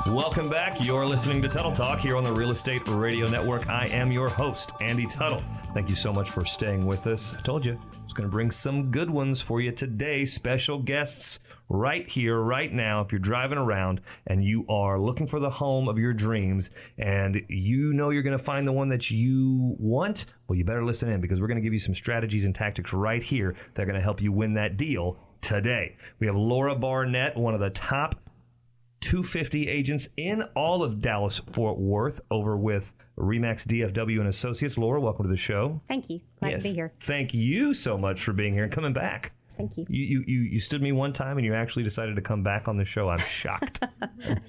Welcome back. You're listening to Tuttle Talk here on the Real Estate Radio Network. I am your host, Andy Tuttle. Thank you so much for staying with us. I told you I was going to bring some good ones for you today. Special guests right here, right now. If you're driving around and you are looking for the home of your dreams and you know you're going to find the one that you want, well, you better listen in because we're going to give you some strategies and tactics right here that are going to help you win that deal today. We have Laura Bhanot, one of the top 250 agents in all of Dallas-Fort Worth, over with RE/MAX DFW and Associates. Laura, welcome to the show. Thank you. Glad to be here. Thank you so much for being here and coming back. Thank you. You stood me one time and you actually decided to come back on the show. I'm shocked.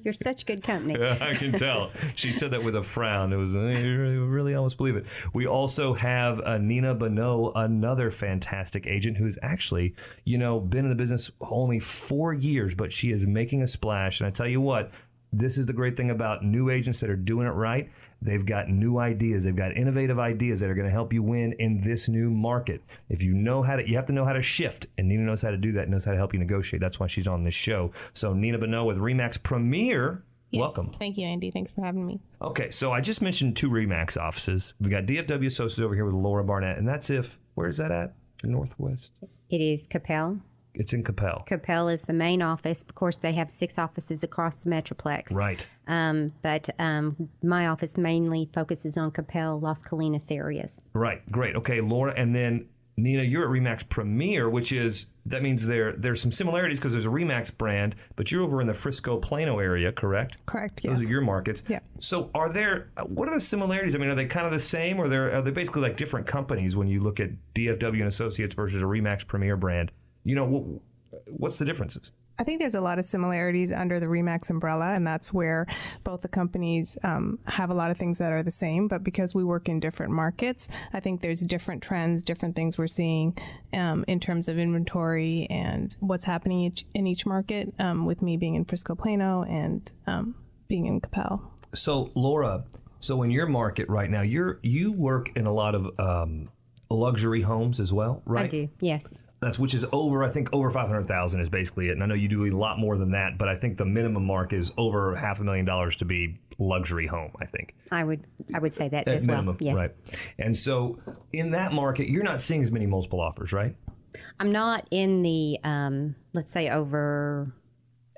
You're such good company. I can tell. She said that with a frown. It was you really almost believe it. We also have Nina Bhanot, another fantastic agent who's actually, been in the business only 4 years, but she is making a splash. And I tell you what, this is the great thing about new agents that are doing it right. They've got new ideas. They've got innovative ideas that are going to help you win in this new market. If you have to know how to shift, and Nina knows how to do that, knows how to help you negotiate. That's why she's on this show. So Nina Bhanot with RE/MAX Premier. Yes, welcome. Thank you, Andy. Thanks for having me. Okay, so I just mentioned 2 RE/MAX offices. We got DFW Associates over here with Laura Bhanot, and that's where is that at? Northwest? It is Capel. It's in Capel. Capel is the main office. Of course, they have 6 offices across the Metroplex. Right. But my office mainly focuses on Capel, Las Colinas areas. Right. Great. Okay, Laura. And then, Nina, you're at RE/MAX Premier, that means there's some similarities because there's a RE/MAX brand, but you're over in the Frisco, Plano area, correct? Correct, yes. Those are your markets. Yeah. So what are the similarities? I mean, are they kind of the same, or are they basically like different companies when you look at DFW and Associates versus a RE/MAX Premier brand? What's the differences? I think there's a lot of similarities under the RE/MAX umbrella, and that's where both the companies have a lot of things that are the same. But because we work in different markets, I think there's different trends, different things we're seeing in terms of inventory and what's happening in each market, with me being in Frisco, Plano, and being in Capel. So, Laura, in your market right now, you work in a lot of luxury homes as well, right? I do, yes. Which is over 500,000 is basically it. And I know you do a lot more than that, but I think the minimum mark is over $500,000 to be luxury home, I think. I would say that At as minimum, well. Yes. Right. And so in that market, you're not seeing as many multiple offers, right? I'm not in the, let's say, over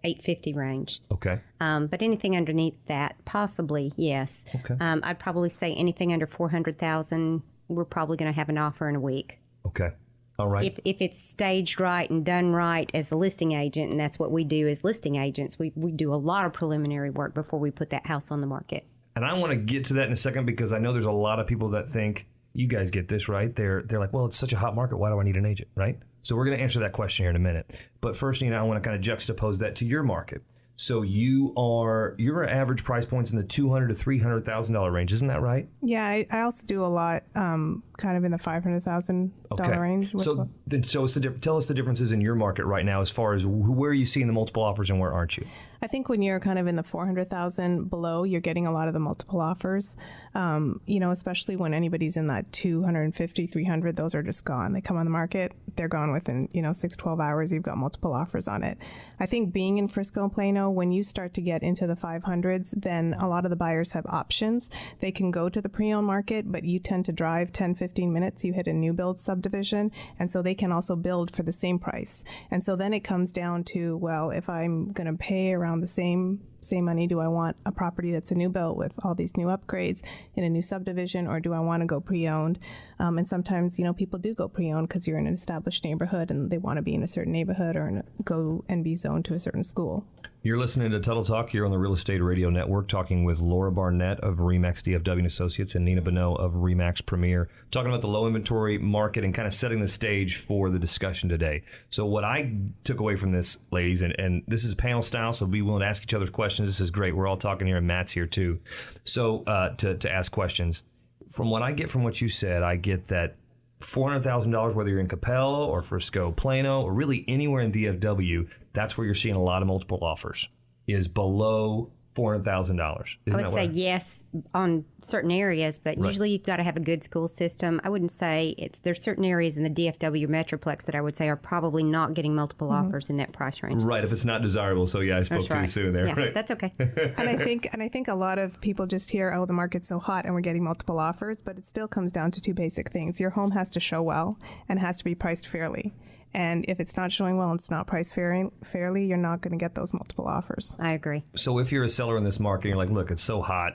850 range. Okay. But anything underneath that, possibly, yes. Okay. I'd probably say anything under 400,000, we're probably going to have an offer in a week. Okay. All right. If it's staged right and done right as the listing agent, and that's what we do as listing agents, we do a lot of preliminary work before we put that house on the market. And I want to get to that in a second because I know there's a lot of people that think, you guys get this, right? They're like, well, it's such a hot market. Why do I need an agent, right? So we're going to answer that question here in a minute. But first, I want to kind of juxtapose that to your market. So your average price point's in the $200,000 to $300,000 range, isn't that right? Yeah, I also do a lot kind of in the $500,000 range. So tell us the differences in your market right now as far as where are you seeing the multiple offers and where aren't you? I think when you're kind of in the 400,000 below, you're getting a lot of the multiple offers, especially when anybody's in that 250, 300, those are just gone. They come on the market, they're gone within, 6, 12 hours, you've got multiple offers on it. I think being in Frisco and Plano, when you start to get into the 500s, then a lot of the buyers have options. They can go to the pre-owned market, but you tend to drive 10, 15 minutes, you hit a new build subdivision, and so they can also build for the same price. And so then it comes down to, well, if I'm going to pay around the same money, do I want a property that's a new build with all these new upgrades in a new subdivision, or do I want to go pre-owned? And sometimes, people do go pre-owned because you're in an established neighborhood and they want to be in a certain neighborhood or go and be zoned to a certain school. You're listening to Tuttle Talk here on the Real Estate Radio Network, talking with Laura Bhanot of RE/MAX DFW and Associates and Nina Bhanot of RE/MAX Premier, talking about the low inventory market and kind of setting the stage for the discussion today. So what I took away from this, ladies, and this is panel style, so be willing to ask each other's questions. This is great. We're all talking here, and Matt's here too. So to ask questions. From what I get from what you said, I get that $400,000, whether you're in Capel or Frisco, Plano, or really anywhere in DFW, that's where you're seeing a lot of multiple offers, is below $400,000. I would say yes on certain areas, but usually you've got to have a good school system. I wouldn't say there's certain areas in the DFW Metroplex that I would say are probably not getting multiple offers in that price range. Right, if it's not desirable. So I spoke too soon there. Yeah, right. That's okay. And I think a lot of people just hear, oh, the market's so hot and we're getting multiple offers, but it still comes down to two basic things. Your home has to show well and has to be priced fairly. And if it's not showing well and it's not priced fairly, you're not going to get those multiple offers. I agree. So if you're a seller in this market, you're like, look, it's so hot,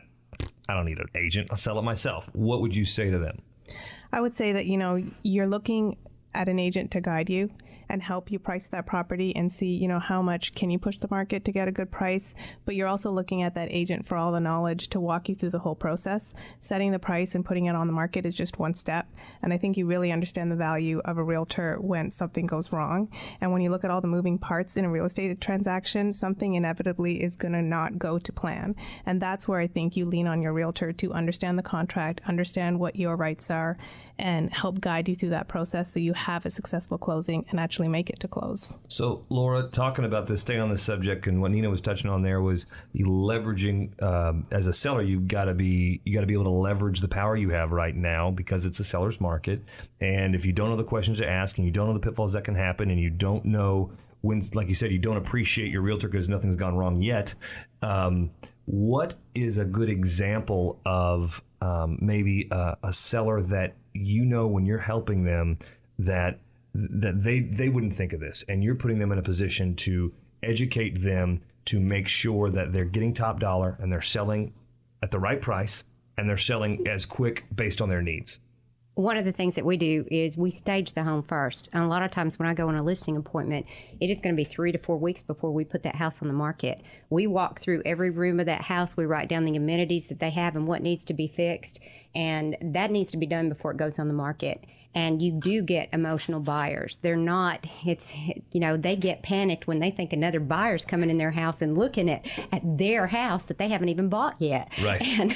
I don't need an agent. I'll sell it myself. What would you say to them? I would say that, you're looking at an agent to guide you and help you price that property and see, how much can you push the market to get a good price. But you're also looking at that agent for all the knowledge to walk you through the whole process. Setting the price and putting it on the market is just one step. And I think you really understand the value of a realtor when something goes wrong. And when you look at all the moving parts in a real estate transaction, something inevitably is going to not go to plan. And that's where I think you lean on your realtor to understand the contract, understand what your rights are, and help guide you through that process so you have a successful closing and actually make it to close. So, Laura, talking about this, staying on this subject, and what Nina was touching on there was you leveraging. As a seller, you got to be able to leverage the power you have right now because it's a seller's market. And if you don't know the questions to ask, and you don't know the pitfalls that can happen, and you don't know when, like you said, you don't appreciate your realtor because nothing's gone wrong yet. What is a good example of maybe a seller that when you're helping them that they wouldn't think of this, and you're putting them in a position to educate them to make sure that they're getting top dollar and they're selling at the right price and they're selling as quick based on their needs? One of the things that we do is we stage the home first. And a lot of times when I go on a listing appointment, it is going to be 3 to 4 weeks before we put that house on the market. We walk through every room of that house. We write down the amenities that they have and what needs to be fixed. And that needs to be done before it goes on the market. And you do get emotional buyers. They're not, they get panicked when they think another buyer's coming in their house and looking at their house that they haven't even bought yet. Right. And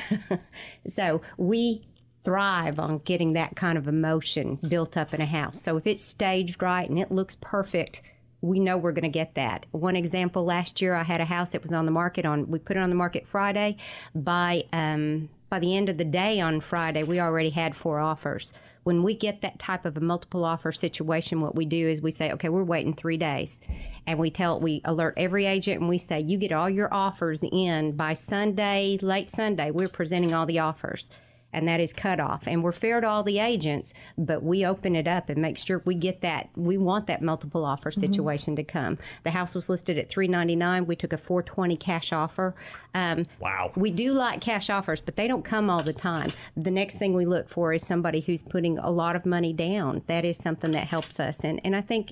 so we thrive on getting that kind of emotion built up in a house. So if it's staged right and it looks perfect, we know we're going to get that. One example, last year I had a house that was on the market we put it on the market Friday. By the end of the day on Friday, we already had 4 offers. When we get that type of a multiple offer situation, what we do is we say, okay, we're waiting 3 days. And we alert every agent and we say, you get all your offers in by Sunday, late Sunday, we're presenting all the offers. And that is cut off. And we're fair to all the agents, but we open it up and make sure we get that. We want that multiple offer situation to come. The house was listed at $399. We took a $420 cash offer. Wow. We do like cash offers, but they don't come all the time. The next thing we look for is somebody who's putting a lot of money down. That is something that helps us. And I think,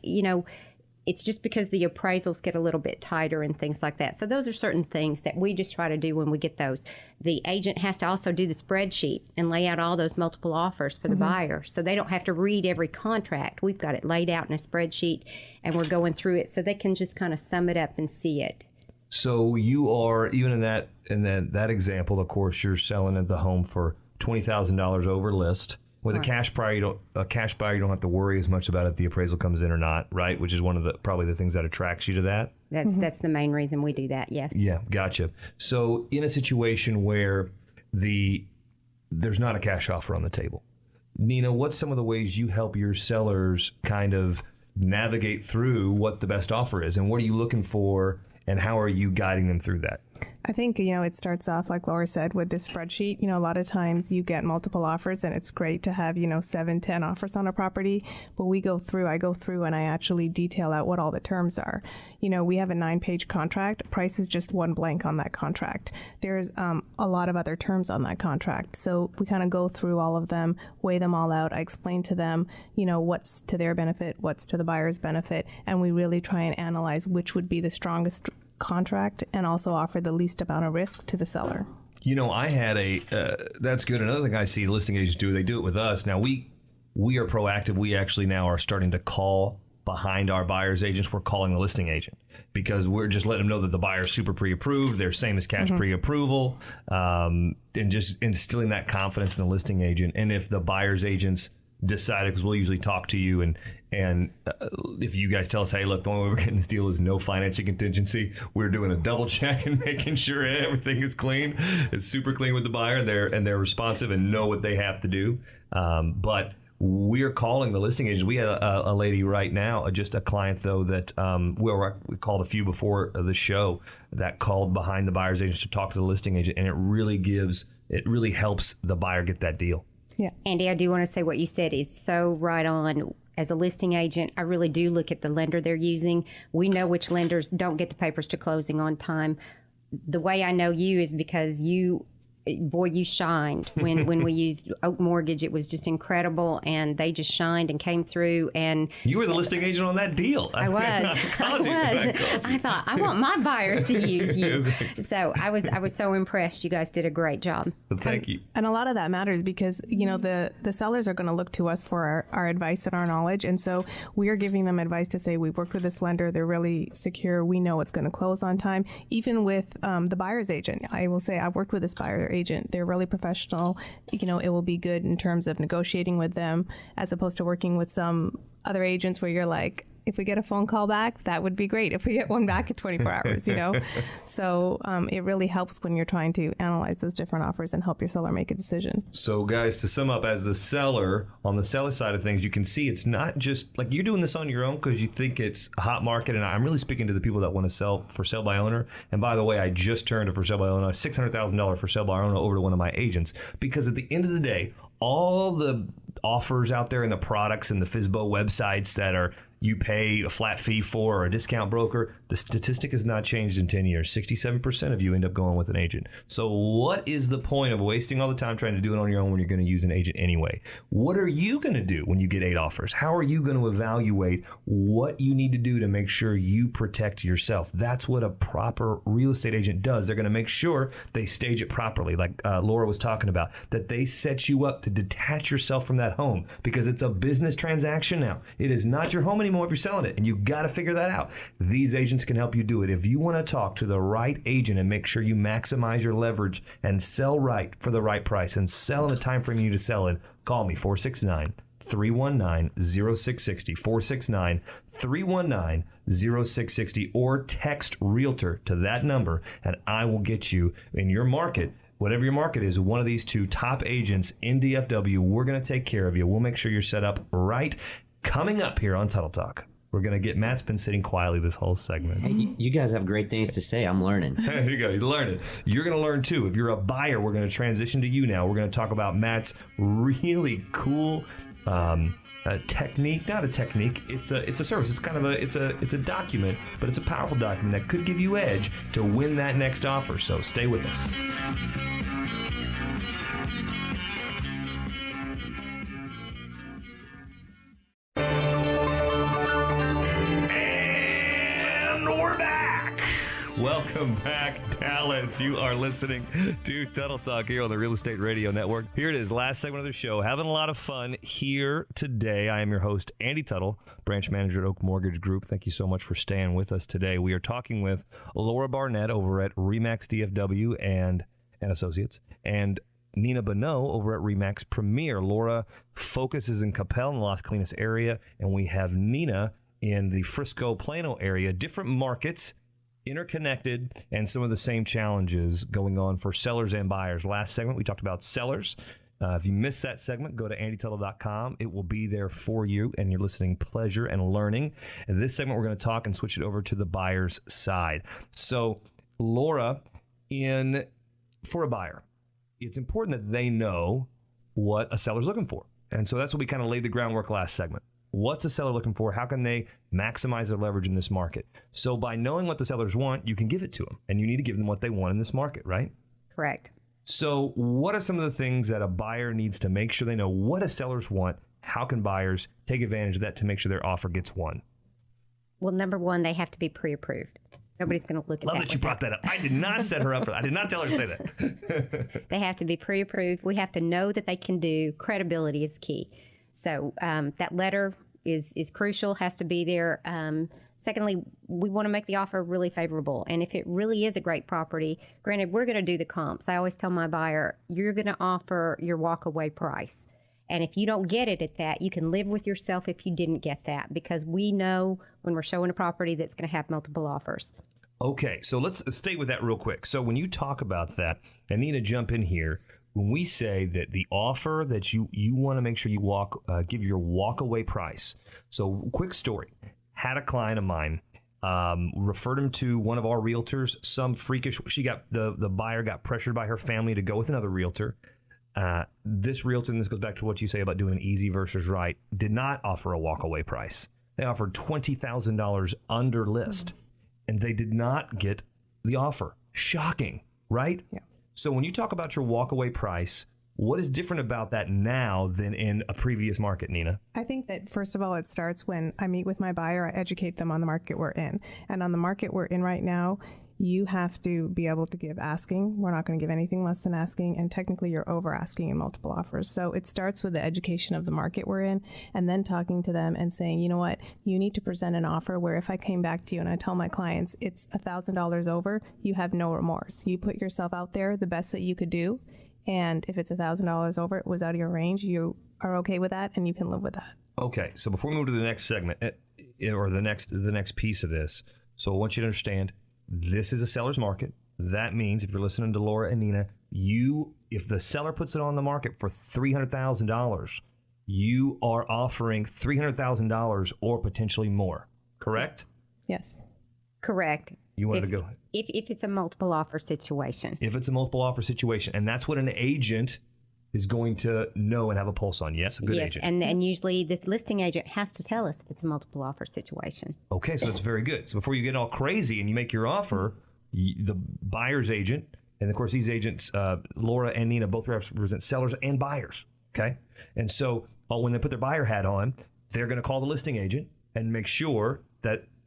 it's just because the appraisals get a little bit tighter and things like that. So those are certain things that we just try to do when we get those. The agent has to also do the spreadsheet and lay out all those multiple offers for the buyer. So they don't have to read every contract. We've got it laid out in a spreadsheet and we're going through it so they can just kind of sum it up and see it. So you are, even in that example, of course, you're selling at the home for $20,000 over list. With a cash buyer, you don't have to worry as much about if the appraisal comes in or not, right? Which is one of probably the things that attracts you to that. That's the main reason we do that. Yes. Yeah, gotcha. So in a situation where there's not a cash offer on the table, Nina, what's some of the ways you help your sellers kind of navigate through what the best offer is, and what are you looking for, and how are you guiding them through that? I think, it starts off, like Laura said, with this spreadsheet. A lot of times you get multiple offers and it's great to have, 7, 10 offers on a property. But I go through and I actually detail out what all the terms are. We have a 9-page contract. Price is just one blank on that contract. There's a lot of other terms on that contract. So we kind of go through all of them, weigh them all out. I explain to them, what's to their benefit, what's to the buyer's benefit. And we really try and analyze which would be the strongest contract and also offer the least amount of risk to the seller. I had that's good. Another thing I see listing agents do, they do it with us. Now we are proactive. We actually now are starting to call behind our buyer's agents. We're calling the listing agent because we're just letting them know that the buyer's super pre-approved. They're same as cash pre-approval, and just instilling that confidence in the listing agent. And if the buyer's agents decided, because we'll usually talk to you, and if you guys tell us, hey, look, the only way we're getting this deal is no financing contingency, we're doing a double check and making sure everything is clean. It's super clean with the buyer, and they're responsive and know what they have to do. But we're calling the listing agents. We had a lady right now, just a client though, that we called a few before the show, that called behind the buyer's agents to talk to the listing agent, and it really helps the buyer get that deal. Yeah. Andy, I do want to say what you said is so right on. As a listing agent, I really do look at the lender they're using. We know which lenders don't get the papers to closing on time. The way I know you is because you shined when we used Oak Mortgage. It was just incredible, and they just shined and came through. And you were the listing agent on that deal. I was. I thought, I want my buyers to use you. So I was so impressed. You guys did a great job. Well, thank you. And a lot of that matters because, the sellers are going to look to us for our advice and our knowledge. And so we are giving them advice to say, we've worked with this lender. They're really secure. We know it's going to close on time. Even with the buyer's agent, I will say I've worked with this buyer agent. They're really professional. It will be good in terms of negotiating with them, as opposed to working with some other agents where you're like, if we get a phone call back, that would be great. If we get one back in 24 hours, So it really helps when you're trying to analyze those different offers and help your seller make a decision. So guys, to sum up, as the seller, on the seller side of things, you can see it's not just like you're doing this on your own because you think it's a hot market. And I'm really speaking to the people that want to sell for sale by owner. And by the way, I just turned a for sale by owner, $600,000 for sale by owner over to one of my agents, because at the end of the day, all the offers out there and the products and the FSBO websites that are you pay a flat fee for, or a discount broker, the statistic has not changed in 10 years. 67% of you end up going with an agent. So what is the point of wasting all the time trying to do it on your own when you're going to use an agent anyway? What are you going to do when you get 8 offers? How are you going to evaluate what you need to do to make sure you protect yourself? That's what a proper real estate agent does. They're going to make sure they stage it properly, like Laura was talking about, that they set you up to detach yourself from that home, because it's a business transaction now. It is not your home anymore if you're selling it, and you got to figure that out. These agents can help you do it. If you want to talk to the right agent and make sure you maximize your leverage and sell right for the right price and sell in the time frame you need to sell in, call me 469-319-0660, 469-319-0660, or text realtor to that number, and I will get you in your market. Whatever your market is, one of these 2 top agents in DFW, we're going to take care of you. We'll make sure you're set up right. Coming up here on Tuttle Talk, we're going to get, Matt's been sitting quietly this whole segment. Hey, you guys have great things to say. I'm learning. There you go. You're learning. You're going to learn too. If you're a buyer, we're going to transition to you now. We're going to talk about Matt's really cool technique. Not a technique. It's a service. It's kind of it's a document, but it's a powerful document that could give you edge to win that next offer. So stay with us. Welcome back, Dallas. You are listening to Tuttle Talk here on the Real Estate Radio Network. Here it is, last segment of the show. Having a lot of fun here today. I am your host, Andy Tuttle, branch manager at Oak Mortgage Group. Thank you so much for staying with us today. We are talking with Laura Bhanot over at RE/MAX DFW and Associates, and Nina Bhanot over at RE/MAX Premier. Laura focuses in Capel and Las Colinas area, and we have Nina in the Frisco, Plano area. Different markets, interconnected, and some of the same challenges going on for sellers and buyers. Last segment, we talked about sellers. If you missed that segment, go to andytuttle.com. It will be there for you, and you're listening pleasure and learning. In this segment, we're going to talk and switch it over to the buyer's side. So, Laura, for a buyer, it's important that they know what a seller's looking for. And so that's what we kind of laid the groundwork last segment. What's a seller looking for? How can they maximize their leverage in this market? So by knowing what the sellers want, you can give it to them. And you need to give them what they want in this market, right? Correct. So what are some of the things that a buyer needs to make sure they know what a sellers want? How can buyers take advantage of that to make sure their offer gets won? Well, number one, they have to be pre-approved. Nobody's going to look at that. Love that you brought that up. I did not set her up for that. I did not tell her to say that. They have to be pre-approved. We have to know that they can do. Credibility is key. So that letter is crucial, has to be there. Secondly, we want to make the offer really favorable. And if it really is a great property, granted, we're going to do the comps. I always tell my buyer, you're going to offer your walk-away price. And if you don't get it at that, you can live with yourself if you didn't get that, because we know when we're showing a property that's going to have multiple offers. Okay, so let's stay with that real quick. So when you talk about that, I need to jump in here. When we say that the offer that you want to make sure you give your walk-away price. So quick story. Had a client of mine, referred him to one of our realtors, some freakish, the buyer got pressured by her family to go with another realtor. This realtor, and this goes back to what you say about doing easy versus right, did not offer a walk-away price. They offered $20,000 under list, and they did not get the offer. Shocking, right? Yeah. So when you talk about your walk-away price, what is different about that now than in a previous market, Nina? I think that, first of all, it starts when I meet with my buyer, I educate them on the market we're in. And on the market we're in right now, you have to be able to give asking. We're not going to give anything less than asking. And technically, you're over asking in multiple offers. So it starts with the education of the market we're in, and then talking to them and saying, you know what, you need to present an offer where if I came back to you and I tell my clients it's $1,000 over, you have no remorse. You put yourself out there the best that you could do. And if it's $1,000 over, it was out of your range, you are okay with that and you can live with that. Okay, so before we move to the next segment, or the next piece of this, so I want you to understand, this is a seller's market. That means if you're listening to Laura and Nina, if the seller puts it on the market for $300,000, you are offering $300,000 or potentially more, correct? Yes. Correct. You wanted to go. If it's a multiple offer situation. If it's a multiple offer situation, and that's what an agent is going to know and have a pulse on. Yes, a good agent. And usually the listing agent has to tell us if it's a multiple offer situation. Okay, so that's very good. So before you get all crazy and you make your offer, the buyer's agent, and of course these agents, Laura and Nina, both represent sellers and buyers. Okay, and so when they put their buyer hat on, they're going to call the listing agent and make sure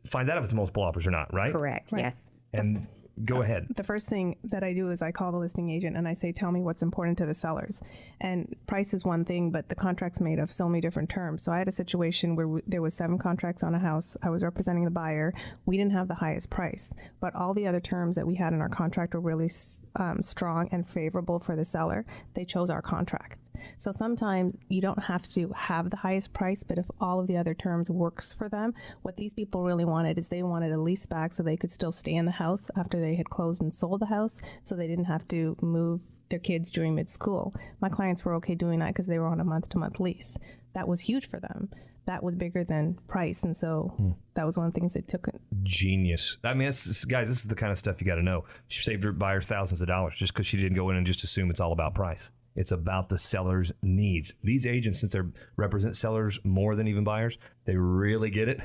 find out if it's multiple offers or not, right? Correct. Right. Yes. And go ahead. The first thing that I do is I call the listing agent and I say, tell me what's important to the sellers. And price is one thing, but the contract's made of so many different terms. So I had a situation where there was 7 contracts on a house. I was representing the buyer. We didn't have the highest price, but all the other terms that we had in our contract were really strong and favorable for the seller. They chose our contract. So sometimes you don't have to have the highest price, but if all of the other terms works for them, what these people really wanted is they wanted a lease back so they could still stay in the house after they had closed and sold the house, so they didn't have to move their kids during mid-school. My clients were okay doing that because they were on a month-to-month lease. That was huge for them. That was bigger than price, and so that was one of the things they took. Genius. I mean, guys, this is the kind of stuff you got to know. She saved her buyers thousands of dollars just because she didn't go in and just assume it's all about price. It's about the seller's needs. These agents, since they represent sellers more than even buyers, they really get it.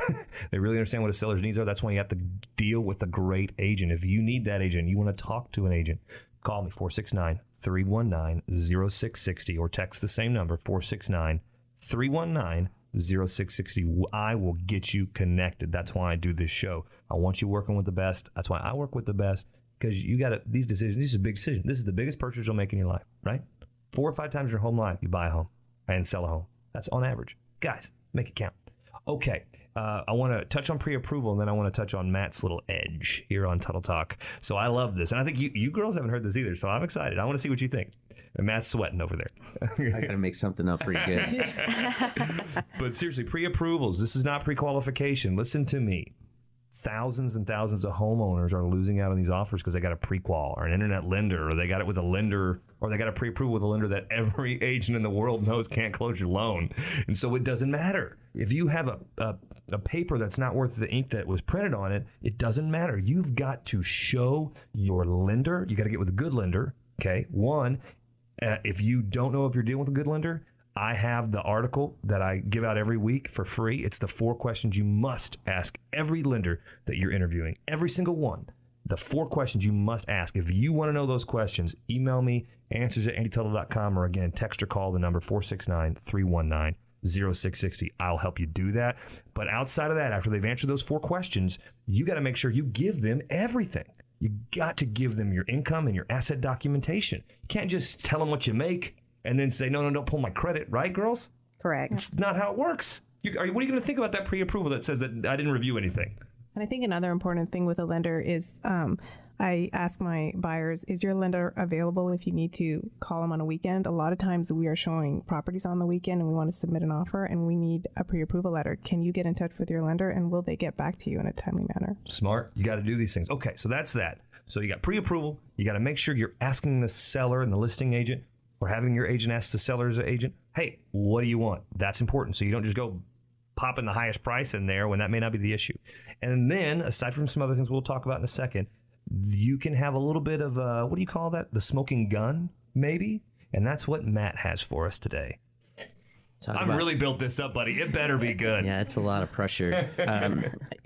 They really understand what a seller's needs are. That's why you have to deal with a great agent. If you need that agent, you want to talk to an agent, call me, 469-319-0660, or text the same number, 469-319-0660. I will get you connected. That's why I do this show. I want you working with the best. That's why I work with the best, because you got these decisions. This is a big decision. This is the biggest purchase you'll make in your life, right? 4 or 5 times in your home life, you buy a home and sell a home. That's on average. Guys, make it count. Okay, I want to touch on pre-approval, and then I want to touch on Matt's little edge here on Tuttle Talk. So I love this, and I think you girls haven't heard this either, so I'm excited. I want to see what you think. And Matt's sweating over there. I got to make something up pretty good. But seriously, pre-approvals, this is not pre-qualification. Listen to me. Thousands and thousands of homeowners are losing out on these offers because they got a pre-qual or an internet lender, or they got it with a lender, or they got a pre-approval with a lender that every agent in the world knows can't close your loan. And so it doesn't matter. If you have a paper that's not worth the ink that was printed on it, it doesn't matter. You've got to show your lender. You got to get with a good lender. Okay. One, if you don't know if you're dealing with a good lender, I have the article that I give out every week for free. It's the 4 questions you must ask every lender that you're interviewing. Every single one. The 4 questions you must ask. If you want to know those questions, email me, answers@andytuttle.com, or again, text or call the number 469-319-0660. I'll help you do that. But outside of that, after they've answered those 4 questions, you got to make sure you give them everything. You got to give them your income and your asset documentation. You can't just tell them what you make and then say, no, don't pull my credit, right, girls? Correct. It's not how it works. What are you going to think about that pre-approval that says that I didn't review anything? And I think another important thing with a lender is I I ask my buyers, is your lender available if you need to call them on a weekend? A lot of times we are showing properties on the weekend and we want to submit an offer and we need a pre-approval letter. Can you get in touch with your lender and will they get back to you in a timely manner? Smart. You got to do these things. Okay, so that's that. So you got pre-approval. You got to make sure you're asking the seller and the listing agent, or having your agent ask the seller's agent, hey, what do you want? That's important. So you don't just go popping the highest price in there when that may not be the issue. And then, aside from some other things we'll talk about in a second, you can have a little bit of, what do you call that? The smoking gun, maybe? And that's what Matt has for us today. I'm really built this up, buddy. It better be good. Yeah, it's a lot of pressure.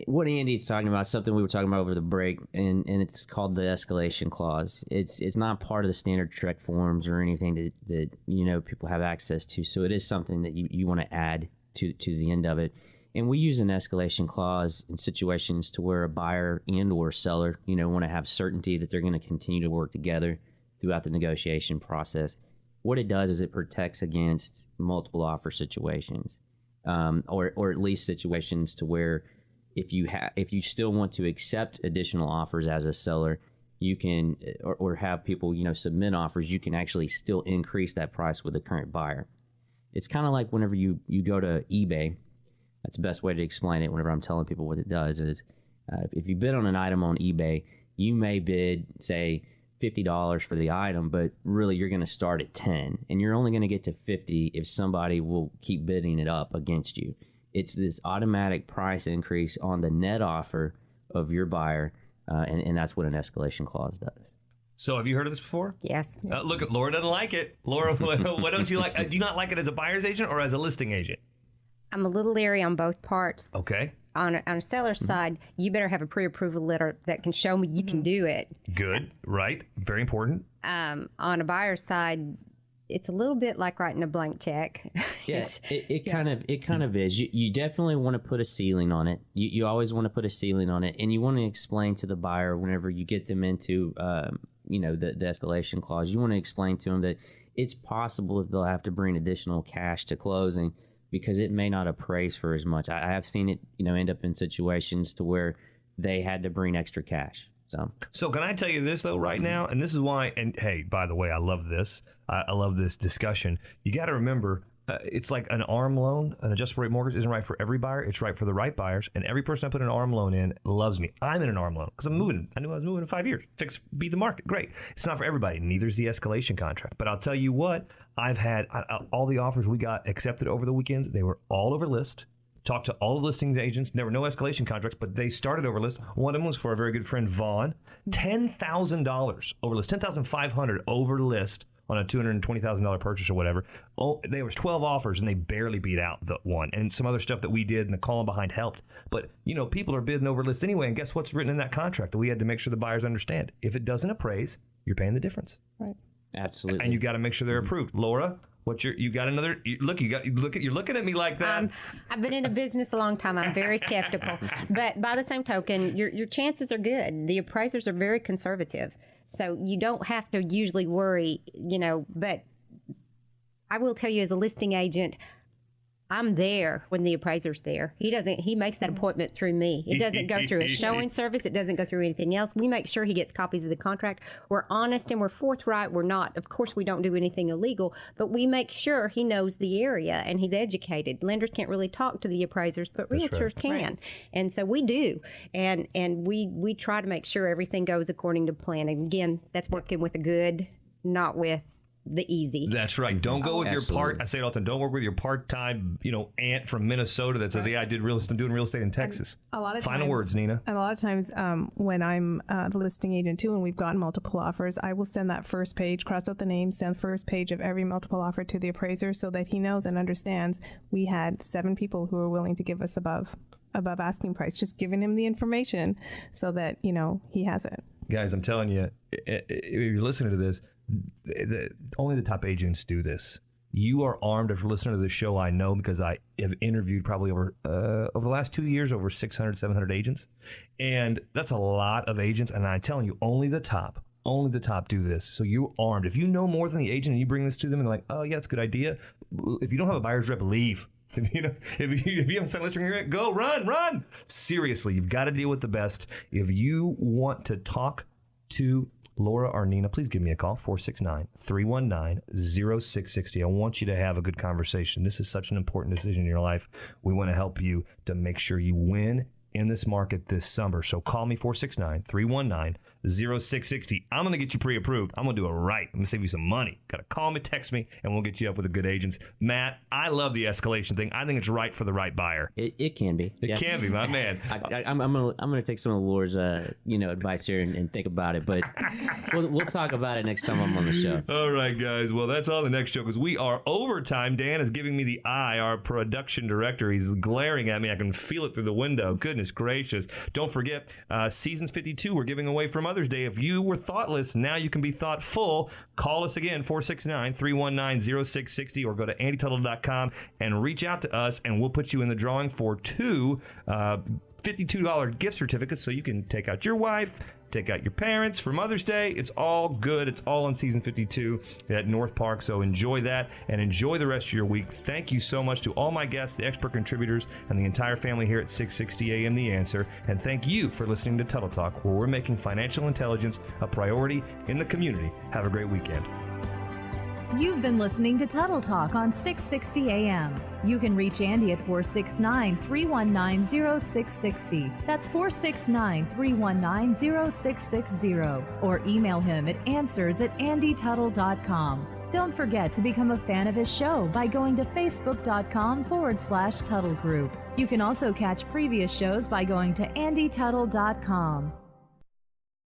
What Andy's talking about, something we were talking about over the break, and it's called the escalation clause. It's not part of the standard Trek forms or anything that people have access to. So it is something that you want to add to the end of it. And we use an escalation clause in situations to where a buyer and or seller, want to have certainty that they're going to continue to work together throughout the negotiation process. What it does is it protects against multiple offer situations, or at least situations to where if you still want to accept additional offers as a seller, you can, or have people submit offers, you can actually still increase that price with the current buyer. It's kind of like whenever you go to eBay. That's the best way to explain it. Whenever I'm telling people what it does is, if you bid on an item on eBay, you may bid say $50 for the item, but really you're going to start at 10 and you're only going to get to 50 if somebody will keep bidding it up against you. It's this automatic price increase on the net offer of your buyer, and that's what an escalation clause does. So have you heard of this before? Yes. Look, Laura doesn't like it. Laura, what don't you like? Do you not like it as a buyer's agent or as a listing agent? I'm a little leery on both parts. Okay. On a seller's side, you better have a pre-approval letter that can show me you can do it. Good. Right. Very important. On a buyer's side, it's a little bit like writing a blank check. Yeah, it kind of is. You definitely want to put a ceiling on it. You always want to put a ceiling on it, and you want to explain to the buyer whenever you get them into the escalation clause. You want to explain to them that it's possible that they'll have to bring additional cash to closing, because it may not appraise for as much. I have seen it, end up in situations to where they had to bring extra cash. So can I tell you this though right now? And this is why. And hey, by the way, I love this. I love this discussion. You got to remember, it's like an ARM loan. An adjustable rate mortgage isn't right for every buyer. It's right for the right buyers. And every person I put an ARM loan in loves me. I'm in an ARM loan because I'm moving. I knew I was moving in 5 years. Beat the market. Great. It's not for everybody. Neither is the escalation contract. But I'll tell you what. I've had all the offers we got accepted over the weekend. They were all over list. Talked to all the listings agents. There were no escalation contracts, but they started over list. One of them was for a very good friend, Vaughn. $10,000 over list. $10,500 over list on a $220,000 purchase or whatever. Oh, there was 12 offers and they barely beat out the one. And some other stuff that we did and the column behind helped. But people are bidding over list anyway. And guess what's written in that contract that we had to make sure the buyers understand? If it doesn't appraise, you're paying the difference. Right. Absolutely. And you got to make sure they're approved. Laura, you got another? You're looking at me like that. I've been in the business a long time. I'm very skeptical, but by the same token, your chances are good. The appraisers are very conservative, so you don't have to usually worry. But I will tell you, as a listing agent, I'm there when the appraiser's there. He makes that appointment through me. It doesn't go through a showing service. It doesn't go through anything else. We make sure he gets copies of the contract. We're honest and we're forthright. We're not, of course, we don't do anything illegal, but we make sure he knows the area and he's educated. Lenders can't really talk to the appraisers, but realtors can. Right. And so we do. And we try to make sure everything goes according to plan. And again, that's working with the good, not with the easy. That's right. Don't go with absolutely. your part. I say it all the time. Don't work with your part-time, aunt from Minnesota that says, "Yeah, I'm doing real estate in Texas." And a lot of final times, words, Nina. And a lot of times, when I'm the listing agent too, and we've gotten multiple offers, I will send that first page, cross out the name, send first page of every multiple offer to the appraiser so that he knows and understands we had 7 people who were willing to give us above asking price. Just giving him the information so that he has it. Guys, I'm telling you, if you're listening to this, only the top agents do this. You are armed. If you're listening to this show, I know because I have interviewed probably over the last 2 years, over 600, 700 agents. And that's a lot of agents. And I'm telling you, only the top do this. So you're armed. If you know more than the agent and you bring this to them and they're like, oh, yeah, it's a good idea. If you don't have a buyer's rep, leave. If you have a listing here, go, run. Seriously, you've got to deal with the best. If you want to talk to Laura or Nina, please give me a call, 469-319-0660. I want you to have a good conversation. This is such an important decision in your life. We want to help you to make sure you win in this market this summer. So call me, 469-319-0660. I'm going to get you pre-approved. I'm going to do it right. I'm going to save you some money. Got to call me, text me, and we'll get you up with a good agents. Matt, I love the escalation thing. I think it's right for the right buyer. It can be. It can be, my man. I'm gonna take some of Laura's advice here and think about it, but we'll talk about it next time I'm on the show. All right, guys. Well, that's on the next show because we are overtime. Dan is giving me the eye. Our production director, he's glaring at me. I can feel it through the window. Goodness gracious. Don't forget, Seasons 52, we're giving away for Mother's Day. If you were thoughtless, now you can be thoughtful. Call us again, 469-319-0660, or go to andytuttle.com and reach out to us, and we'll put you in the drawing for two $52 gift certificates so you can take out your wife, take out your parents for Mother's Day. It's all good. It's all on Season 52 at North Park. So enjoy that and enjoy the rest of your week. Thank you so much to all my guests, the expert contributors, and the entire family here at 660 AM The Answer. And thank you for listening to Tuttle Talk, where we're making financial intelligence a priority in the community. Have a great weekend. You've been listening to Tuttle Talk on 660 AM. You can reach Andy at 469-319-0660. That's 469-319-0660. Or email him at answers@andytuttle.com. Don't forget to become a fan of his show by going to facebook.com/Tuttle Group. You can also catch previous shows by going to andytuttle.com.